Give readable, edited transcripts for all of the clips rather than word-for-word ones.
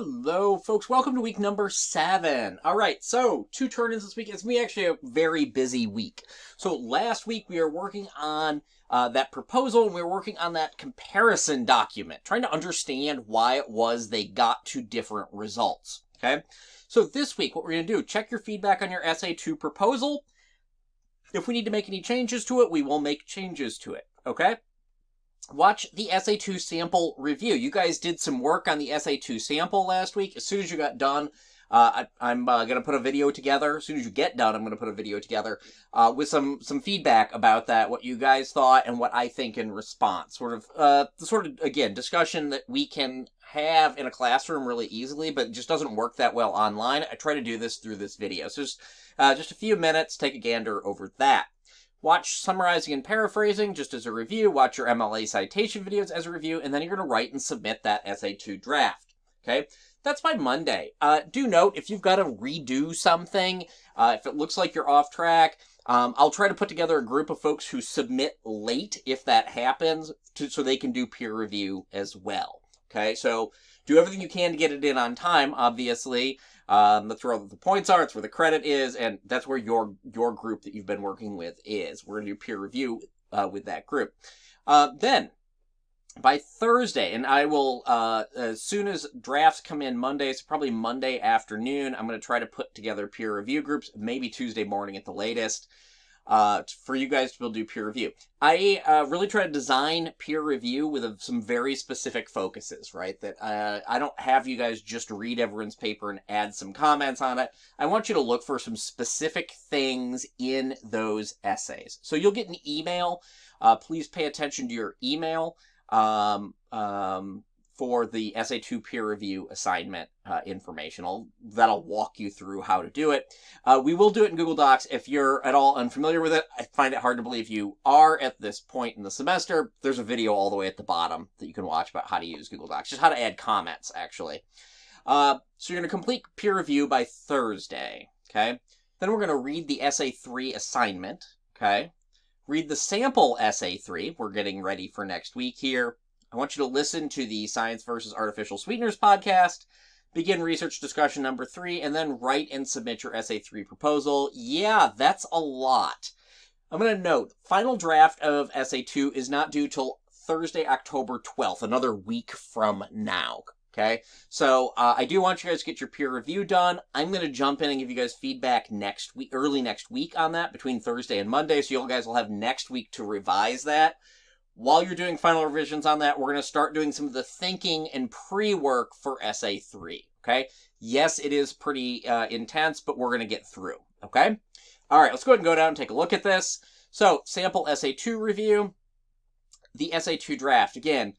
Hello, folks. Welcome to week number 7. All right, so 2 turn-ins this week. It's me actually a very busy week. So last week we were working on that proposal, and we were working on that comparison document, trying to understand why it was they got to different results. Okay, so this week what we're going to do, check your feedback on your Essay 2 proposal. If we need to make any changes to it, we will make changes to it. Okay? Watch the Essay 2 sample review. You guys did some work on the Essay 2 sample last week. As soon as you got done, I'm going to put a video together. As soon as you get done, I'm going to put a video together with some feedback about that, what you guys thought and what I think in response. Sort of, again, discussion that we can have in a classroom really easily, but it just doesn't work that well online. I try to do this through this video. So just a few minutes, take a gander over that. Watch summarizing and paraphrasing just as a review. Watch your MLA citation videos as a review, and then you're going to write and submit that Essay 2 draft. Okay? That's by Monday. Do note, if you've got to redo something, if it looks like you're off track, I'll try to put together a group of folks who submit late if that happens, so they can do peer review as well. Okay? So do everything you can to get it in on time, obviously. That's where all the points are, it's where the credit is, and that's where your group that you've been working with is. We're going to do peer review with that group. Then, by Thursday, and I will, as soon as drafts come in Monday, so probably Monday afternoon, I'm going to try to put together peer review groups, maybe Tuesday morning at the latest, for you guys to be able to do peer review. I really try to design peer review with some very specific focuses, right? That I don't have you guys just read everyone's paper and add some comments on it. I want you to look for some specific things in those essays. So you'll get an email. Please pay attention to your email for the Essay 2 peer review assignment information. That'll walk you through how to do it. We will do it in Google Docs. If you're at all unfamiliar with it, I find it hard to believe you are at this point in the semester. There's a video all the way at the bottom that you can watch about how to use Google Docs, just how to add comments, actually. So you're going to complete peer review by Thursday, okay? Then we're going to read the Essay 3 assignment, okay? Read the sample Essay 3. We're getting ready for next week here. I want you to listen to the Science versus Artificial Sweeteners podcast, begin research discussion number 3, and then write and submit your Essay 3 proposal. Yeah, that's a lot. I'm going to note, final draft of Essay 2 is not due till Thursday, October 12th, another week from now. Okay, so I do want you guys to get your peer review done. I'm going to jump in and give you guys feedback next week, early next week on that, between Thursday and Monday, so you guys will have next week to revise that. While you're doing final revisions on that, we're going to start doing some of the thinking and pre-work for Essay 3, okay? Yes, it is pretty intense, but we're going to get through, okay? All right, let's go ahead and go down and take a look at this. So, sample Essay 2 review, the Essay 2 draft. Again,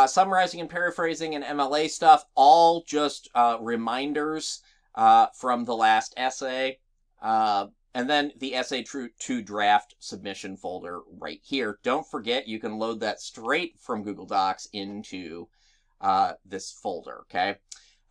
summarizing and paraphrasing and MLA stuff, all just reminders from the last essay. And then the Essay 2 draft submission folder right here. Don't forget, you can load that straight from Google Docs into this folder, okay?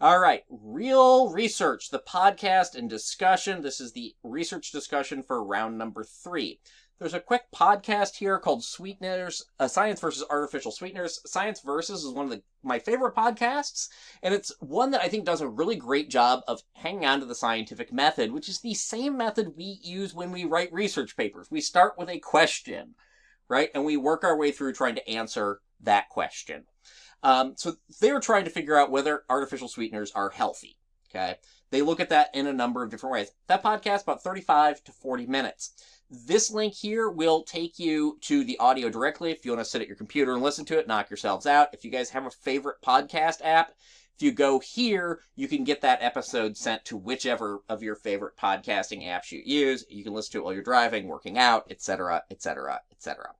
All right, Real Research, the podcast and discussion. This is the research discussion for round number 3. There's a quick podcast here called Sweeteners, Science versus Artificial Sweeteners. Science Versus is one of my favorite podcasts, and it's one that I think does a really great job of hanging on to the scientific method, which is the same method we use when we write research papers. We start with a question, right? And we work our way through trying to answer that question. So they're trying to figure out whether artificial sweeteners are healthy, okay? They look at that in a number of different ways. That podcast, about 35 to 40 minutes. This link here will take you to the audio directly. If you want to sit at your computer and listen to it, knock yourselves out. If you guys have a favorite podcast app, if you go here, you can get that episode sent to whichever of your favorite podcasting apps you use. You can listen to it while you're driving, working out, etc., etc., etc.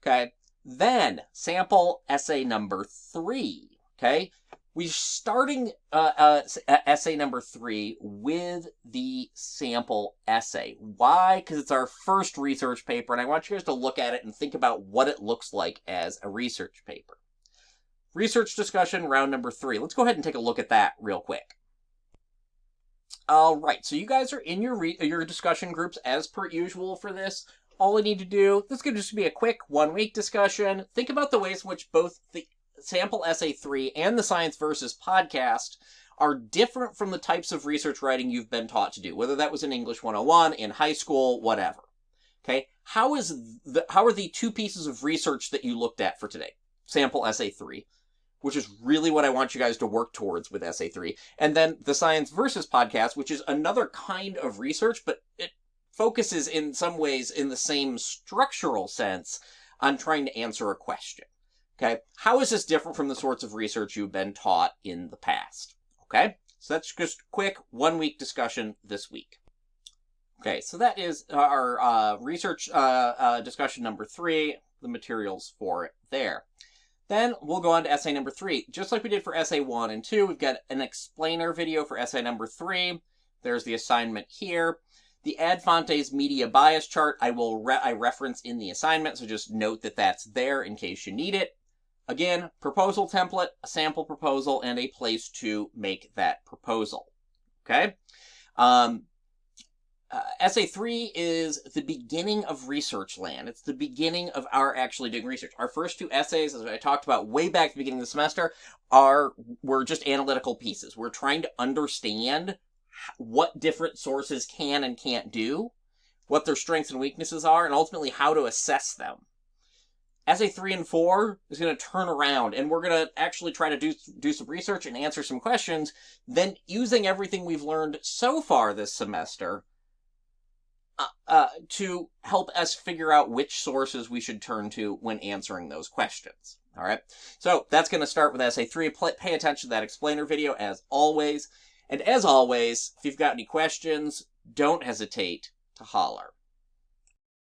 Okay? Then, sample essay number 3. Okay? We're starting essay number 3 with the sample essay. Why? Because it's our first research paper, and I want you guys to look at it and think about what it looks like as a research paper. Research discussion, round number 3. Let's go ahead and take a look at that real quick. All right, so you guys are in your discussion groups as per usual for this. All I need to do, this could just be a quick 1-week discussion. Think about the ways in which both the Sample Essay 3 and the Science Versus podcast are different from the types of research writing you've been taught to do, whether that was in English 101, in high school, whatever. Okay, how are the two pieces of research that you looked at for today? Sample Essay 3, which is really what I want you guys to work towards with Essay 3, and then the Science Versus podcast, which is another kind of research, but it focuses in some ways in the same structural sense on trying to answer a question. Okay, how is this different from the sorts of research you've been taught in the past? Okay, so that's just a quick 1 week discussion this week. Okay, so that is our research discussion number 3, the materials for it there. Then we'll go on to essay number 3. Just like we did for essay 1 and 2, we've got an explainer video for essay number 3. There's the assignment here. The Ad Fontes media bias chart I reference in the assignment, so just note that that's there in case you need it. Again, proposal template, a sample proposal, and a place to make that proposal. Okay? Essay 3 is the beginning of research land. It's the beginning of our actually doing research. Our first 2 essays, as I talked about way back at the beginning of the semester, were just analytical pieces. We're trying to understand what different sources can and can't do, what their strengths and weaknesses are, and ultimately how to assess them. Essay 3 and 4 is going to turn around, and we're going to actually try to do some research and answer some questions, then using everything we've learned so far this semester to help us figure out which sources we should turn to when answering those questions. All right, so that's going to start with Essay 3. Pay attention to that explainer video as always. And as always, if you've got any questions, don't hesitate to holler.